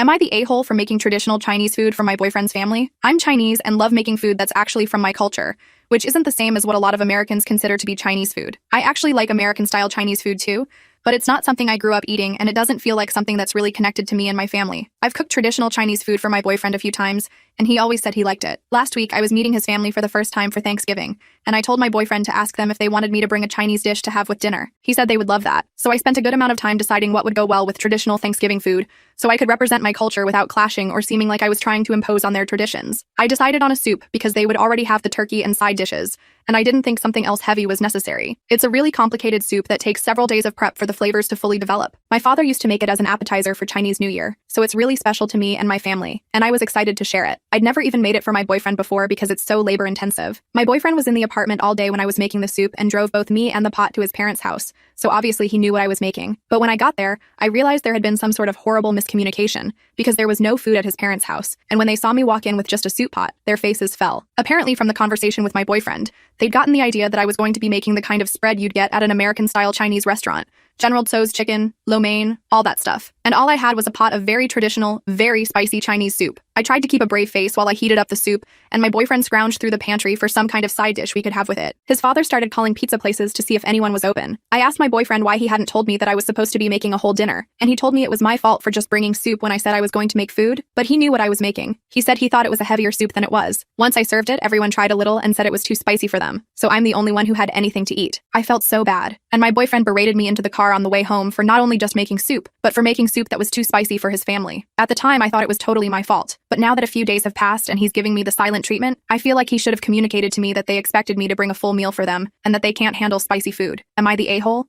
Am I the a-hole for making traditional Chinese food for my boyfriend's family? I'm Chinese and love making food that's actually from my culture, which isn't the same as what a lot of Americans consider to be Chinese food. I actually like American-style Chinese food too, but it's not something I grew up eating and it doesn't feel like something that's really connected to me and my family. I've cooked traditional Chinese food for my boyfriend a few times, and he always said he liked it. Last week, I was meeting his family for the first time for Thanksgiving, and I told my boyfriend to ask them if they wanted me to bring a Chinese dish to have with dinner. He said they would love that. So I spent a good amount of time deciding what would go well with traditional Thanksgiving food, so I could represent my culture without clashing or seeming like I was trying to impose on their traditions. I decided on a soup because they would already have the turkey and side dishes, and I didn't think something else heavy was necessary. It's a really complicated soup that takes several days of prep for the flavors to fully develop. My father used to make it as an appetizer for Chinese New Year, so it's really special to me and my family, and I was excited to share it. I'd never even made it for my boyfriend before because it's so labor-intensive. My boyfriend was in the apartment all day when I was making the soup and drove both me and the pot to his parents' house, so obviously he knew what I was making. But when I got there, I realized there had been some sort of horrible miscommunication because there was no food at his parents' house, and when they saw me walk in with just a soup pot, their faces fell. Apparently from the conversation with my boyfriend, they'd gotten the idea that I was going to be making the kind of spread you'd get at an American-style Chinese restaurant. General Tso's chicken, lo mein, all that stuff. And all I had was a pot of very traditional, very spicy Chinese soup. I tried to keep a brave face while I heated up the soup, and my boyfriend scrounged through the pantry for some kind of side dish we could have with it. His father started calling pizza places to see if anyone was open. I asked my boyfriend why he hadn't told me that I was supposed to be making a whole dinner, and he told me it was my fault for just bringing soup when I said I was going to make food, but he knew what I was making. He said he thought it was a heavier soup than it was. Once I served it, everyone tried a little and said it was too spicy for them, so I'm the only one who had anything to eat. I felt so bad, and my boyfriend berated me into the car on the way home for not only just making soup, but for making soup that was too spicy for his family. At the time, I thought it was totally my fault, but now that a few days have passed and he's giving me the silent treatment, I feel like he should have communicated to me that they expected me to bring a full meal for them and that they can't handle spicy food. Am I the a-hole?